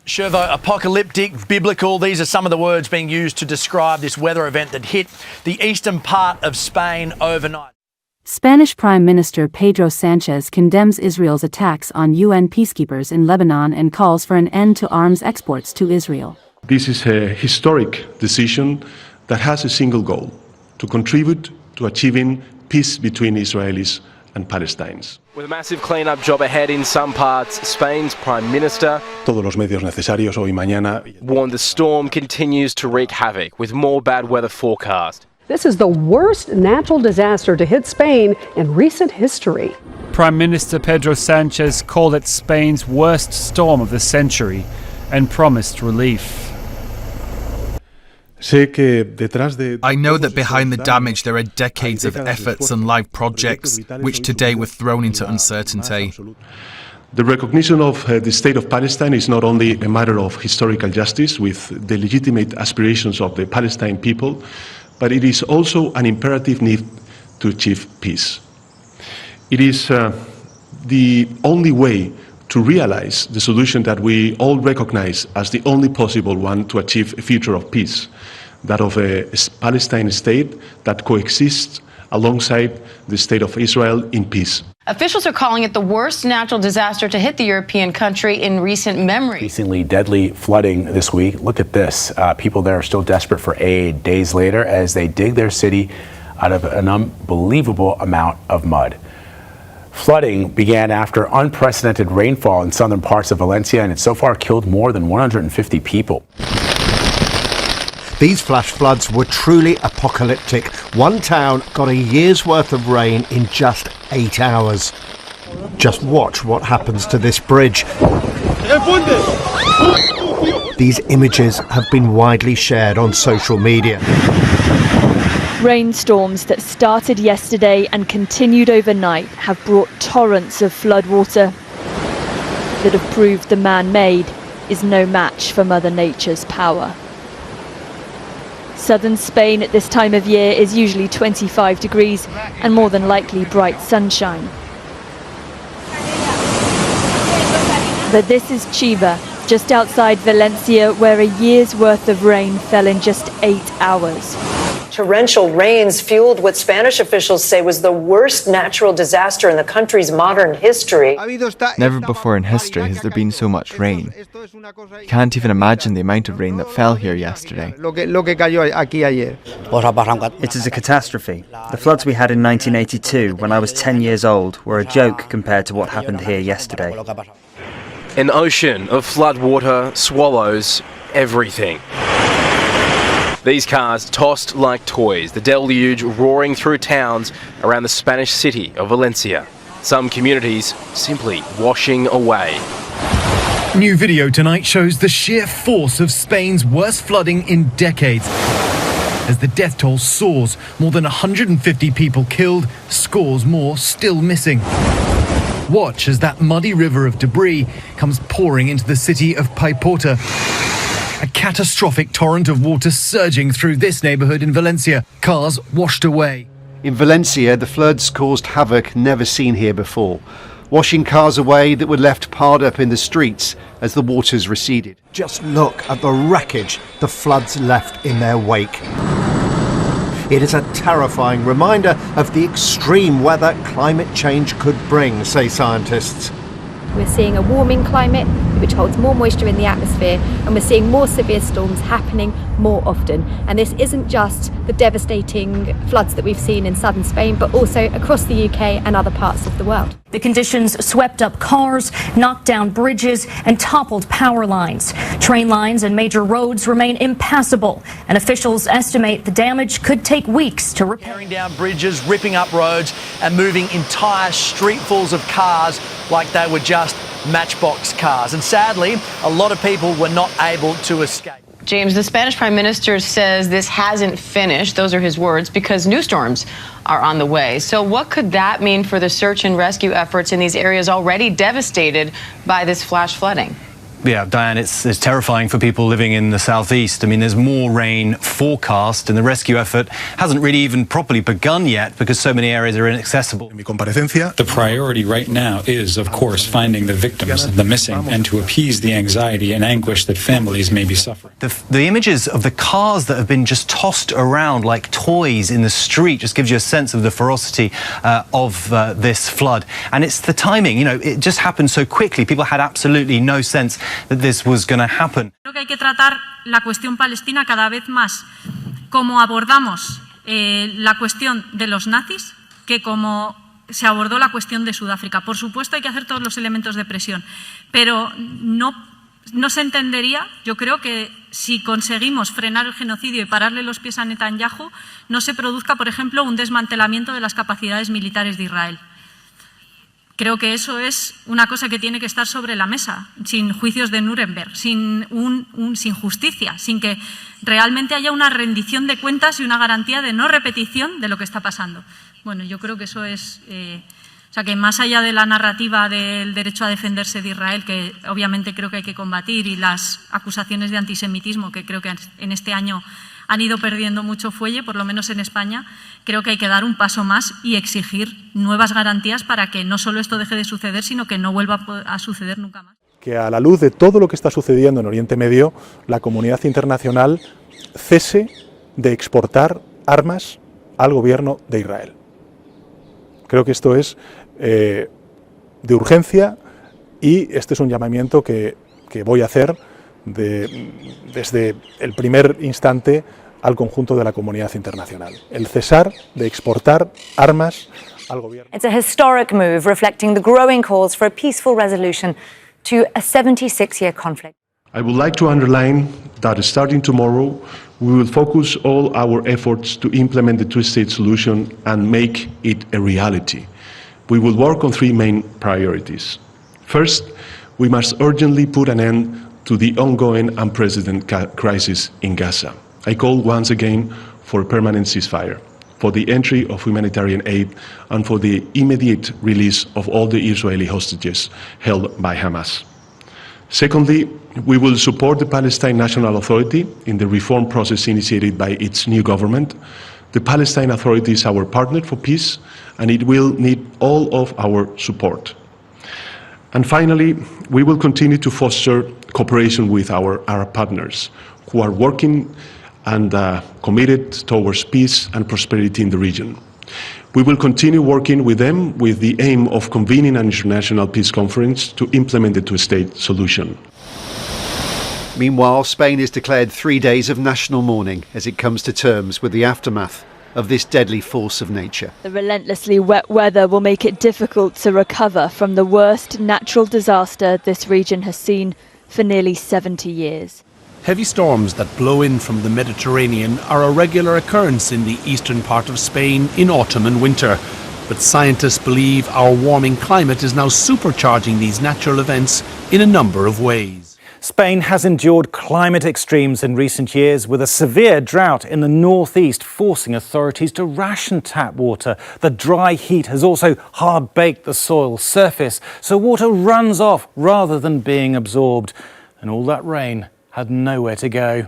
Shervo, apocalyptic, biblical, these are some of the words being used to describe this weather event that hit the eastern part of Spain overnight. Spanish Prime Minister Pedro Sanchez condemns Israel's attacks on UN peacekeepers in Lebanon and calls for an end to arms exports to Israel. This is a historic decision that has a single goal: to contribute to achieving peace between Israelis and Palestinians. With a massive clean-up job ahead in some parts, Spain's Prime Minister Todos los medios necesarios hoy y mañana warned the storm continues to wreak havoc, with more bad weather forecast. This is the worst natural disaster to hit Spain in recent history. Prime Minister Pedro Sanchez called it Spain's worst storm of the century and promised relief. I know that behind the damage there are decades of efforts and live projects, which today were thrown into uncertainty. The recognition of the State of Palestine is not only a matter of historical justice with the legitimate aspirations of the Palestinian people, but it is also an imperative need to achieve peace. It is the only way to realize the solution that we all recognize as the only possible one to achieve a future of peace, that of a Palestinian state that coexists alongside the State of Israel in peace. Officials are calling it the worst natural disaster to hit the European country in recent memory. Increasingly deadly flooding this week. Look at this. People there are still desperate for aid days later as they dig their city out of an unbelievable amount of mud. Flooding began after unprecedented rainfall in southern parts of Valencia, and it's so far killed more than 150 people. These flash floods were truly apocalyptic. One town got a year's worth of rain in just 8 hours. Just watch what happens to this bridge. These images have been widely shared on social media. Rainstorms that started yesterday and continued overnight have brought torrents of floodwater that have proved the man-made is no match for Mother Nature's power. Southern Spain at this time of year is usually 25 degrees and more than likely bright sunshine. But this is Chiva, just outside Valencia, where a year's worth of rain fell in just 8 hours. Torrential rains fueled what Spanish officials say was the worst natural disaster in the country's modern history. Never before in history has there been so much rain. You can't even imagine the amount of rain that fell here yesterday. It is a catastrophe. The floods we had in 1982, when I was 10 years old, were a joke compared to what happened here yesterday. An ocean of floodwater swallows everything. These cars tossed like toys, the deluge roaring through towns around the Spanish city of Valencia. Some communities simply washing away. New video tonight shows the sheer force of Spain's worst flooding in decades. As the death toll soars, more than 150 people killed, scores more still missing. Watch as that muddy river of debris comes pouring into the city of Paiporta. A catastrophic torrent of water surging through this neighbourhood in Valencia. Cars washed away. In Valencia, the floods caused havoc never seen here before, washing cars away that were left piled up in the streets as the waters receded. Just look at the wreckage the floods left in their wake. It is a terrifying reminder of the extreme weather climate change could bring, say scientists. We're seeing a warming climate which holds more moisture in the atmosphere, and we're seeing more severe storms happening more often. And this isn't just the devastating floods that we've seen in southern Spain, but also across the UK and other parts of the world. The conditions swept up cars, knocked down bridges, and toppled power lines. Train lines and major roads remain impassable, and officials estimate the damage could take weeks to repair. Tearing down bridges, ripping up roads, and moving entire streetfuls of cars like they were just matchbox cars. And sadly, a lot of people were not able to escape. James, the Spanish Prime Minister says this hasn't finished, those are his words, because new storms are on the way. So what could that mean for the search and rescue efforts in these areas already devastated by this flash flooding? Yeah, Diane, it's terrifying for people living in the southeast. I mean, there's more rain forecast, and the rescue effort hasn't really even properly begun yet because so many areas are inaccessible. The priority right now is, of course, finding the victims, the missing, and to appease the anxiety and anguish that families may be suffering. The images of the cars that have been just tossed around like toys in the street just gives you a sense of the ferocity of this flood. And it's the timing, you know, it just happened so quickly. People had absolutely no sense that this was going to happen. Creo que hay que tratar la cuestión palestina cada vez más como abordamos la cuestión de los nazis que como se abordó la cuestión de Sudáfrica. Por supuesto hay que hacer todos los elementos de presión, pero no se entendería, yo creo que si conseguimos frenar el genocidio y pararle los pies a Netanyahu, no se produzca, por ejemplo, un desmantelamiento de las capacidades militares de Israel. Creo que eso es una cosa que tiene que estar sobre la mesa, sin juicios de Nuremberg, sin justicia, sin que realmente haya una rendición de cuentas y una garantía de no repetición de lo que está pasando. Bueno, yo creo que eso es... O sea, que más allá de la narrativa del derecho a defenderse de Israel, que obviamente creo que hay que combatir, y las acusaciones de antisemitismo, que creo que en este año han ido perdiendo mucho fuelle, por lo menos en España, creo que hay que dar un paso más y exigir nuevas garantías para que no solo esto deje de suceder, sino que no vuelva a suceder nunca más. Que a la luz de todo lo que está sucediendo en Oriente Medio, la comunidad internacional cese de exportar armas al gobierno de Israel. Creo que esto es de urgencia y este es un llamamiento que voy a hacer desde el primer instante al conjunto de la comunidad internacional. El cesar de exportar armas al gobierno. It's a historic move reflecting the growing calls for a peaceful resolution to a 76-year conflict. I would like to underline that starting tomorrow, we will focus all our efforts to implement the two-state solution and make it a reality. We will work on three main priorities. First, we must urgently put an end to the ongoing unprecedented crisis in Gaza. I call once again for a permanent ceasefire, for the entry of humanitarian aid, and for the immediate release of all the Israeli hostages held by Hamas. Secondly, we will support the Palestine National Authority in the reform process initiated by its new government. The Palestine Authority is our partner for peace, and it will need all of our support. And finally, we will continue to foster cooperation with our Arab partners who are working and committed towards peace and prosperity in the region. We will continue working with them with the aim of convening an international peace conference to implement the two-state solution. Meanwhile, Spain has declared 3 days of national mourning as it comes to terms with the aftermath of this deadly force of nature. The relentlessly wet weather will make it difficult to recover from the worst natural disaster this region has seen for nearly 70 years. Heavy storms that blow in from the Mediterranean are a regular occurrence in the eastern part of Spain in autumn and winter. But scientists believe our warming climate is now supercharging these natural events in a number of ways. Spain has endured climate extremes in recent years, with a severe drought in the northeast forcing authorities to ration tap water. The dry heat has also hard-baked the soil surface, so water runs off rather than being absorbed. And all that rain had nowhere to go.